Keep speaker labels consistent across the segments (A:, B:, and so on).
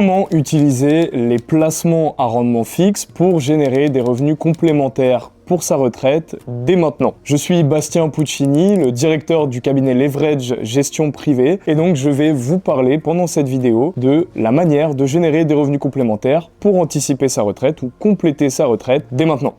A: Comment utiliser les placements à rendement fixe pour générer des revenus complémentaires pour sa retraite dès maintenant? Je suis Bastien Puccini, le directeur du cabinet Leverage Gestion Privée, et donc je vais vous parler pendant cette vidéo de la manière de générer des revenus complémentaires pour anticiper sa retraite ou compléter sa retraite dès maintenant.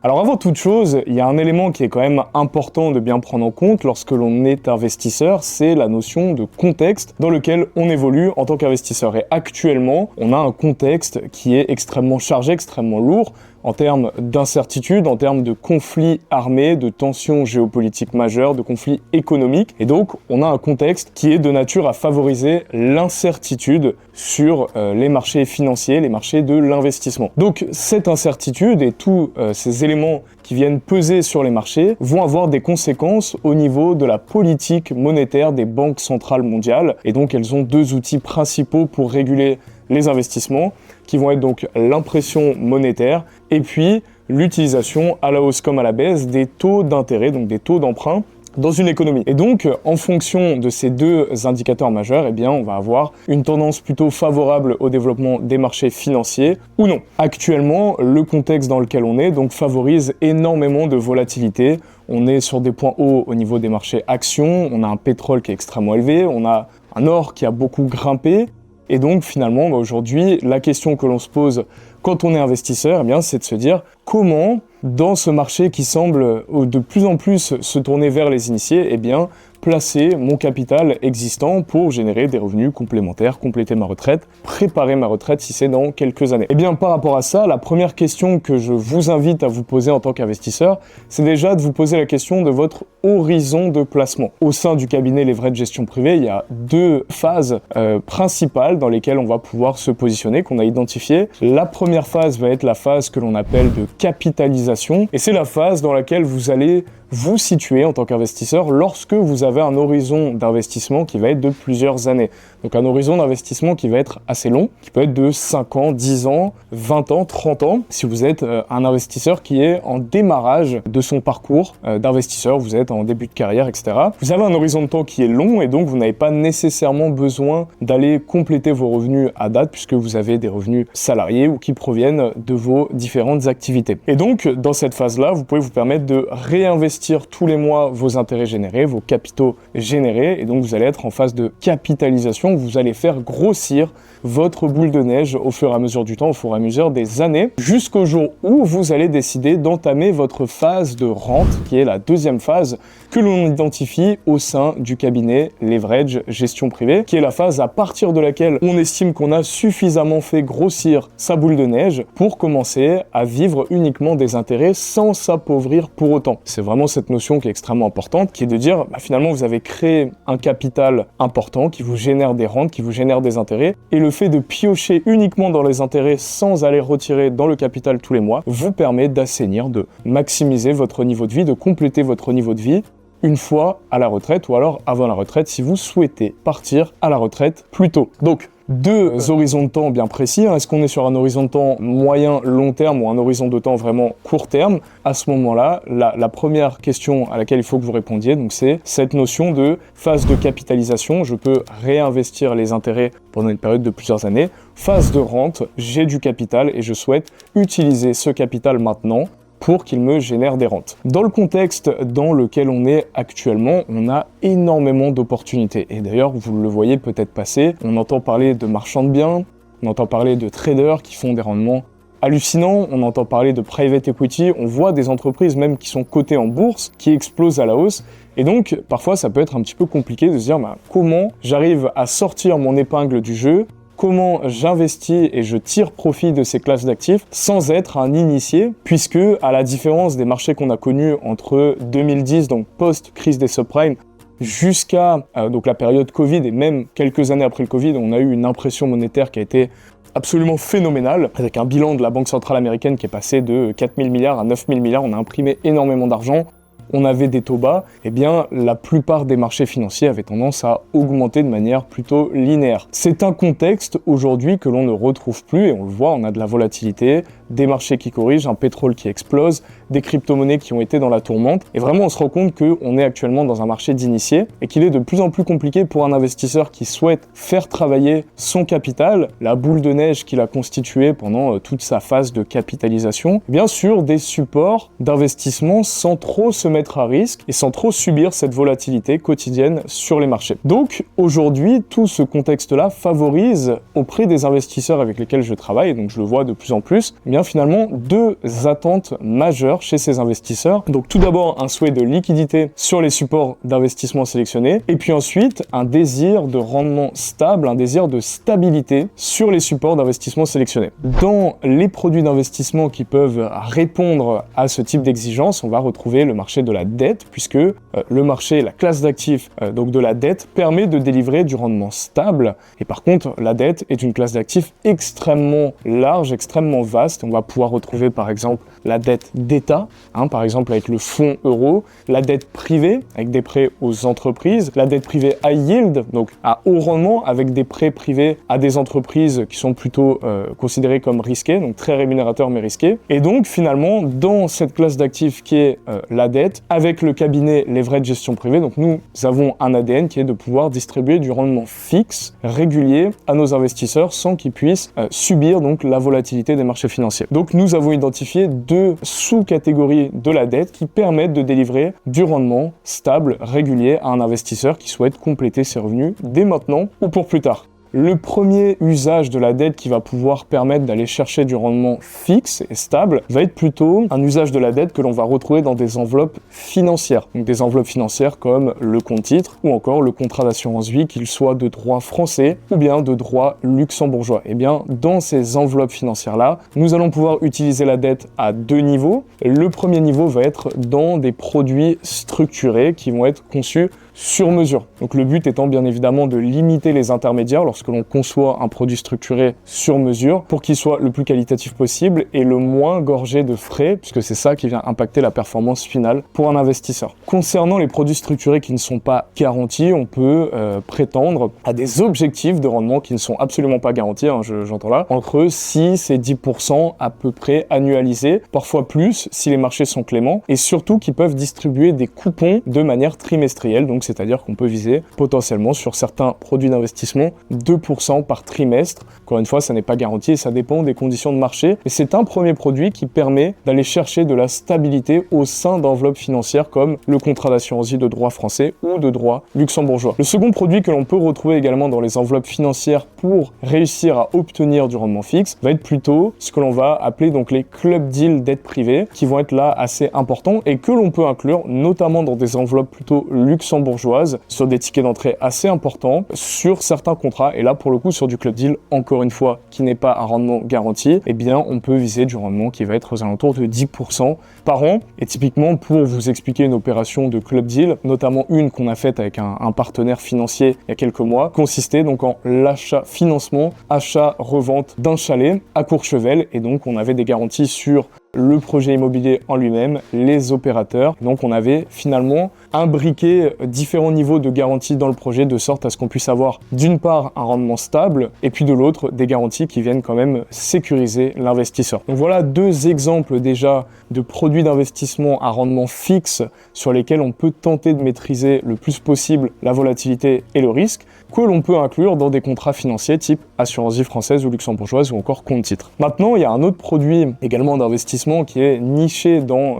A: Alors avant toute chose, il y a un élément qui est quand même important de bien prendre en compte lorsque l'on est investisseur, c'est la notion de contexte dans lequel on évolue en tant qu'investisseur. Et actuellement, on a un contexte qui est extrêmement chargé, extrêmement lourd, en termes d'incertitude, en termes de conflits armés, de tensions géopolitiques majeures, de conflits économiques. Et donc, on a un contexte qui est de nature à favoriser l'incertitude sur les marchés financiers, les marchés de l'investissement. Donc, cette incertitude et tous ces éléments qui viennent peser sur les marchés vont avoir des conséquences au niveau de la politique monétaire des banques centrales mondiales. Et donc, elles ont deux outils principaux pour réguler les investissements, qui vont être donc l'impression monétaire et puis l'utilisation à la hausse comme à la baisse des taux d'intérêt, donc des taux d'emprunt dans une économie. Et donc, en fonction de ces deux indicateurs majeurs, eh bien, on va avoir une tendance plutôt favorable au développement des marchés financiers ou non. Actuellement, le contexte dans lequel on est donc favorise énormément de volatilité. On est sur des points hauts au niveau des marchés actions, on a un pétrole qui est extrêmement élevé, on a un or qui a beaucoup grimpé. Et donc finalement, aujourd'hui, la question que l'on se pose quand on est investisseur, eh bien, c'est de se dire comment, dans ce marché qui semble de plus en plus se tourner vers les initiés, eh bien, placer mon capital existant pour générer des revenus complémentaires, compléter ma retraite, préparer ma retraite si c'est dans quelques années. Eh bien, par rapport à ça, la première question que je vous invite à vous poser en tant qu'investisseur, c'est déjà de vous poser la question de votre horizon de placement. Au sein du cabinet Leverage Gestion Privée, il y a deux phases principales dans lesquelles on va pouvoir se positionner, qu'on a identifiées. La première phase va être la phase que l'on appelle de capitalisation, et c'est la phase dans laquelle vous allez vous situer en tant qu'investisseur lorsque vous avez un horizon d'investissement qui va être de plusieurs années. Donc un horizon d'investissement qui va être assez long, qui peut être de 5 ans, 10 ans, 20 ans, 30 ans. Si vous êtes un investisseur qui est en démarrage de son parcours d'investisseur, vous êtes en début de carrière, etc. Vous avez un horizon de temps qui est long et donc vous n'avez pas nécessairement besoin d'aller compléter vos revenus à date puisque vous avez des revenus salariés ou qui proviennent de vos différentes activités. Et donc dans cette phase-là, vous pouvez vous permettre de réinvestir tous les mois vos intérêts générés, vos capitaux générés, et donc vous allez être en phase de capitalisation, vous allez faire grossir votre boule de neige au fur et à mesure du temps, au fur et à mesure des années, jusqu'au jour où vous allez décider d'entamer votre phase de rente, qui est la deuxième phase que l'on identifie au sein du cabinet Leverage Gestion Privée, qui est la phase à partir de laquelle on estime qu'on a suffisamment fait grossir sa boule de neige pour commencer à vivre uniquement des intérêts sans s'appauvrir pour autant. C'est vraiment cette notion qui est extrêmement importante, qui est de dire, finalement, vous avez créé un capital important qui vous génère des rentes, qui vous génère des intérêts, et le fait de piocher uniquement dans les intérêts sans aller retirer dans le capital tous les mois vous permet d'assainir, de maximiser votre niveau de vie, de compléter votre niveau de vie une fois à la retraite ou alors avant la retraite si vous souhaitez partir à la retraite plus tôt. Donc, deux horizons de temps bien précis. Est-ce qu'on est sur un horizon de temps moyen, long terme ou un horizon de temps vraiment court terme? À ce moment-là, la première question à laquelle il faut que vous répondiez, donc c'est cette notion de phase de capitalisation. Je peux réinvestir les intérêts pendant une période de plusieurs années. Phase de rente, j'ai du capital et je souhaite utiliser ce capital maintenant pour qu'il me génère des rentes. Dans le contexte dans lequel on est actuellement, on a énormément d'opportunités. Et d'ailleurs, vous le voyez peut-être passer, on entend parler de marchands de biens, on entend parler de traders qui font des rendements hallucinants, on entend parler de private equity, on voit des entreprises même qui sont cotées en bourse, qui explosent à la hausse. Et donc, parfois, ça peut être un petit peu compliqué de se dire comment j'arrive à sortir mon épingle du jeu, comment j'investis et je tire profit de ces classes d'actifs sans être un initié, puisque à la différence des marchés qu'on a connus entre 2010, donc post-crise des subprimes, jusqu'à donc la période Covid et même quelques années après le Covid, on a eu une impression monétaire qui a été absolument phénoménale, avec un bilan de la Banque centrale américaine qui est passé de 4 000 milliards à 9 000 milliards, on a imprimé énormément d'argent. on avait des taux bas, eh bien la plupart des marchés financiers avaient tendance à augmenter de manière plutôt linéaire. C'est un contexte aujourd'hui que l'on ne retrouve plus et on le voit, on a de la volatilité, des marchés qui corrigent, un pétrole qui explose, des crypto-monnaies qui ont été dans la tourmente et vraiment on se rend compte qu'on est actuellement dans un marché d'initiés et qu'il est de plus en plus compliqué pour un investisseur qui souhaite faire travailler son capital, la boule de neige qu'il a constituée pendant toute sa phase de capitalisation, bien sûr des supports d'investissement sans trop se mettre à risque et sans trop subir cette volatilité quotidienne sur les marchés. Donc aujourd'hui, tout ce contexte-là favorise auprès des investisseurs avec lesquels je travaille, et donc je le vois de plus en plus, eh bien finalement deux attentes majeures chez ces investisseurs. Donc tout d'abord un souhait de liquidité sur les supports d'investissement sélectionnés, et puis ensuite un désir de rendement stable, un désir de stabilité sur les supports d'investissement sélectionnés. Dans les produits d'investissement qui peuvent répondre à ce type d'exigence, on va retrouver le marché de la dette, puisque le marché, la classe d'actifs donc de la dette, permet de délivrer du rendement stable, et par contre la dette est une classe d'actifs extrêmement large, extrêmement vaste. On va pouvoir retrouver par exemple la dette d'État, par exemple avec le fonds euro, la dette privée avec des prêts aux entreprises, la dette privée high yield, donc à haut rendement avec des prêts privés à des entreprises qui sont plutôt considérées comme risquées, donc très rémunérateurs mais risqués. Et donc finalement dans cette classe d'actifs qui est la dette, avec le cabinet Leverage Gestion Privée, donc nous avons un ADN qui est de pouvoir distribuer du rendement fixe, régulier à nos investisseurs sans qu'ils puissent subir donc la volatilité des marchés financiers. Donc nous avons identifié deux sous-catégories de la dette qui permettent de délivrer du rendement stable, régulier à un investisseur qui souhaite compléter ses revenus dès maintenant ou pour plus tard. Le premier usage de la dette qui va pouvoir permettre d'aller chercher du rendement fixe et stable va être plutôt un usage de la dette que l'on va retrouver dans des enveloppes financières. Donc des enveloppes financières comme le compte titre ou encore le contrat d'assurance vie, qu'il soit de droit français ou bien de droit luxembourgeois. Et bien dans ces enveloppes financières-là, nous allons pouvoir utiliser la dette à deux niveaux. Le premier niveau va être dans des produits structurés qui vont être conçus sur mesure. Donc le but étant bien évidemment de limiter les intermédiaires lorsque l'on conçoit un produit structuré sur mesure pour qu'il soit le plus qualitatif possible et le moins gorgé de frais, puisque c'est ça qui vient impacter la performance finale pour un investisseur. Concernant les produits structurés qui ne sont pas garantis, on peut prétendre à des objectifs de rendement qui ne sont absolument pas garantis, j'entends là, entre 6 et 10% à peu près annualisés, parfois plus si les marchés sont cléments, et surtout qui peuvent distribuer des coupons de manière trimestrielle, donc c'est-à-dire qu'on peut viser potentiellement sur certains produits d'investissement 2% par trimestre. Encore une fois, ça n'est pas garanti et ça dépend des conditions de marché. Mais c'est un premier produit qui permet d'aller chercher de la stabilité au sein d'enveloppes financières comme le contrat d'assurance vie de droit français ou de droit luxembourgeois. Le second produit que l'on peut retrouver également dans les enveloppes financières pour réussir à obtenir du rendement fixe va être plutôt ce que l'on va appeler donc les club deal dettes privées qui vont être là assez importants et que l'on peut inclure notamment dans des enveloppes plutôt luxembourgeoises sur des tickets d'entrée assez importants sur certains contrats. Et là, pour le coup, sur du club deal, encore une fois, qui n'est pas un rendement garanti, eh bien, on peut viser du rendement qui va être aux alentours de 10% par an. Et typiquement, pour vous expliquer une opération de club deal, notamment une qu'on a faite avec un partenaire financier il y a quelques mois, consistait donc en l'achat-financement, achat-revente d'un chalet à Courchevel. Et donc, on avait des garanties sur le projet immobilier en lui-même, les opérateurs. Donc on avait finalement imbriqué différents niveaux de garantie dans le projet de sorte à ce qu'on puisse avoir d'une part un rendement stable et puis de l'autre des garanties qui viennent quand même sécuriser l'investisseur. Donc voilà deux exemples déjà de produits d'investissement à rendement fixe sur lesquels on peut tenter de maîtriser le plus possible la volatilité et le risque que l'on peut inclure dans des contrats financiers type assurance vie française ou luxembourgeoise ou encore compte titre. Maintenant, il y a un autre produit également d'investissement qui est niché dans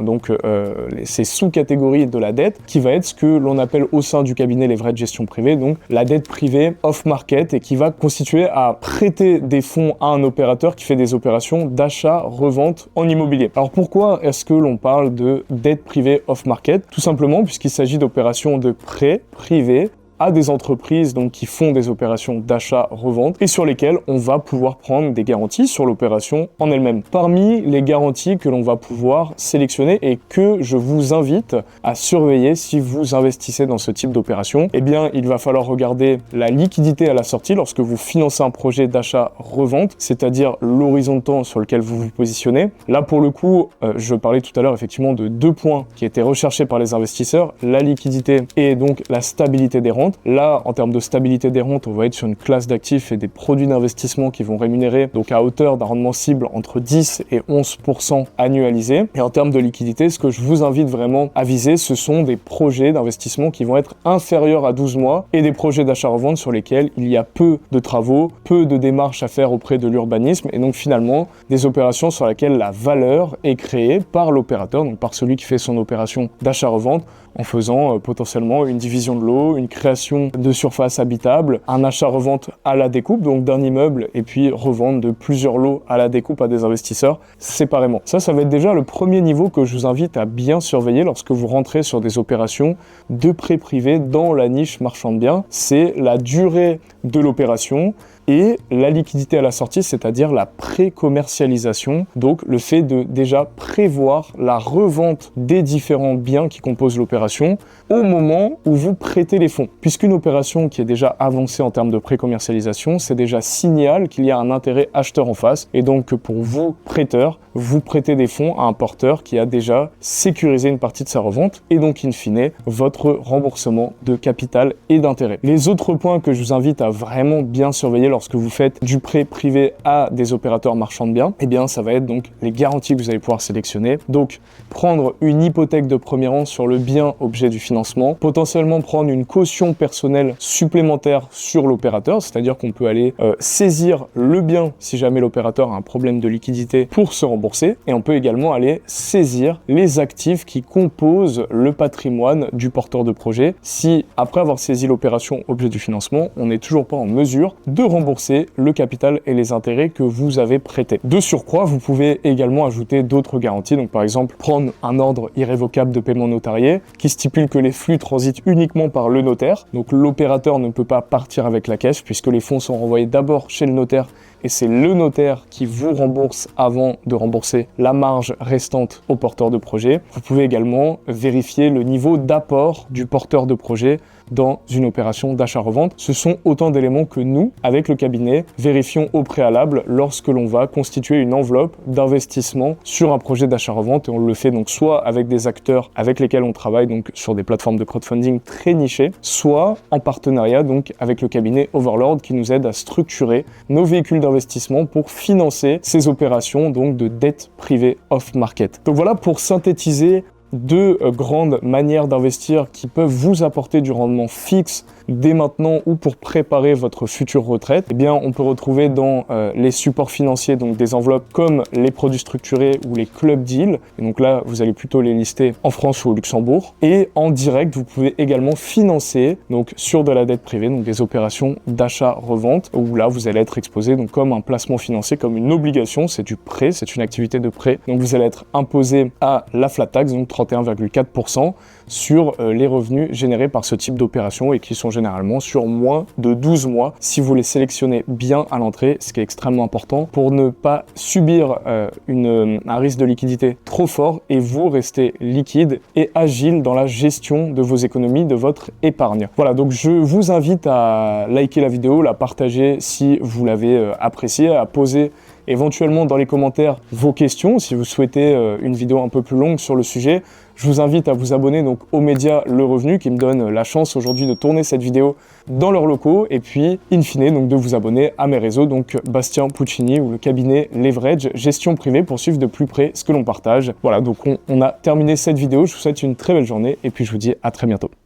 A: ces sous-catégories de la dette, qui va être ce que l'on appelle au sein du cabinet Leverage Gestion Privée, donc la dette privée off-market, et qui va constituer à prêter des fonds à un opérateur qui fait des opérations d'achat-revente en immobilier. Alors pourquoi est-ce que l'on parle de dette privée off-market? Tout simplement puisqu'il s'agit d'opérations de prêt privé à des entreprises donc qui font des opérations d'achat-revente et sur lesquelles on va pouvoir prendre des garanties sur l'opération en elle-même. Parmi les garanties que l'on va pouvoir sélectionner et que je vous invite à surveiller si vous investissez dans ce type d'opération, eh bien, il va falloir regarder la liquidité à la sortie lorsque vous financez un projet d'achat-revente, c'est-à-dire l'horizon de temps sur lequel vous vous positionnez. Là, pour le coup, je parlais tout à l'heure effectivement de deux points qui étaient recherchés par les investisseurs, la liquidité et donc la stabilité des rentes. Là, en termes de stabilité des rentes, on va être sur une classe d'actifs et des produits d'investissement qui vont rémunérer donc à hauteur d'un rendement cible entre 10 et 11% annualisé. Et en termes de liquidité, ce que je vous invite vraiment à viser, ce sont des projets d'investissement qui vont être inférieurs à 12 mois et des projets d'achat-revente sur lesquels il y a peu de travaux, peu de démarches à faire auprès de l'urbanisme et donc finalement des opérations sur lesquelles la valeur est créée par l'opérateur, donc par celui qui fait son opération d'achat-revente en faisant potentiellement une division de lot, une création de surface habitable, un achat-revente à la découpe, donc d'un immeuble, et puis revente de plusieurs lots à la découpe à des investisseurs séparément. Ça va être déjà le premier niveau que je vous invite à bien surveiller lorsque vous rentrez sur des opérations de prêt privé dans la niche marchand de biens. C'est la durée de l'opération et la liquidité à la sortie, c'est-à-dire la pré-commercialisation, donc le fait de déjà prévoir la revente des différents biens qui composent l'opération au moment où vous prêtez les fonds. Puisqu'une opération qui est déjà avancée en termes de pré-commercialisation, c'est déjà signal qu'il y a un intérêt acheteur en face et donc que pour vous, prêteurs, vous prêtez des fonds à un porteur qui a déjà sécurisé une partie de sa revente et donc in fine votre remboursement de capital et d'intérêt. Les autres points que je vous invite à vraiment bien surveiller lorsque vous faites du prêt privé à des opérateurs marchands de biens, eh bien ça va être donc les garanties que vous allez pouvoir sélectionner. Donc prendre une hypothèque de premier rang sur le bien objet du financement, potentiellement prendre une caution personnelle supplémentaire sur l'opérateur, c'est-à-dire qu'on peut aller saisir le bien si jamais l'opérateur a un problème de liquidité pour se rembourser et on peut également aller saisir les actifs qui composent le patrimoine du porteur de projet si après avoir saisi l'opération objet du financement, on n'est toujours pas en mesure de rembourser le capital et les intérêts que vous avez prêtés. De surcroît, vous pouvez également ajouter d'autres garanties, donc par exemple prendre un ordre irrévocable de paiement notarié qui stipule que les flux transitent uniquement par le notaire, donc l'opérateur ne peut pas partir avec la caisse puisque les fonds sont renvoyés d'abord chez le notaire et c'est le notaire qui vous rembourse avant de rembourser la marge restante au porteur de projet. Vous pouvez également vérifier le niveau d'apport du porteur de projet dans une opération d'achat-revente. Ce sont autant d'éléments que nous, avec le cabinet, vérifions au préalable lorsque l'on va constituer une enveloppe d'investissement sur un projet d'achat-revente et on le fait donc soit avec des acteurs avec lesquels on travaille donc sur des plateformes de crowdfunding très nichées, soit en partenariat donc avec le cabinet Overlord qui nous aide à structurer nos véhicules d'investissement pour financer ces opérations donc de dette privée off-market. Donc voilà pour synthétiser deux grandes manières d'investir qui peuvent vous apporter du rendement fixe dès maintenant ou pour préparer votre future retraite. Eh bien, on peut retrouver dans les supports financiers donc des enveloppes comme les produits structurés ou les club deals. Et donc là, vous allez plutôt les lister en France ou au Luxembourg. Et en direct, vous pouvez également financer donc sur de la dette privée, donc des opérations d'achat-revente où là, vous allez être exposé donc comme un placement financier, comme une obligation. C'est du prêt, c'est une activité de prêt. Donc vous allez être imposé à la flat tax, donc 31,4% sur les revenus générés par ce type d'opération et qui sont généralement sur moins de 12 mois si vous les sélectionnez bien à l'entrée, ce qui est extrêmement important pour ne pas subir un risque de liquidité trop fort et vous rester liquide et agile dans la gestion de vos économies, de votre épargne. Voilà, donc je vous invite à liker la vidéo, la partager si vous l'avez appréciée, à poser éventuellement dans les commentaires vos questions si vous souhaitez une vidéo un peu plus longue sur le sujet. Je vous invite à vous abonner donc aux médias Le Revenu qui me donne la chance aujourd'hui de tourner cette vidéo dans leurs locaux et puis in fine donc de vous abonner à mes réseaux donc Bastien Puccini ou le cabinet Leverage Gestion Privée pour suivre de plus près ce que l'on partage. Voilà, donc on a terminé cette vidéo, je vous souhaite une très belle journée et puis je vous dis à très bientôt.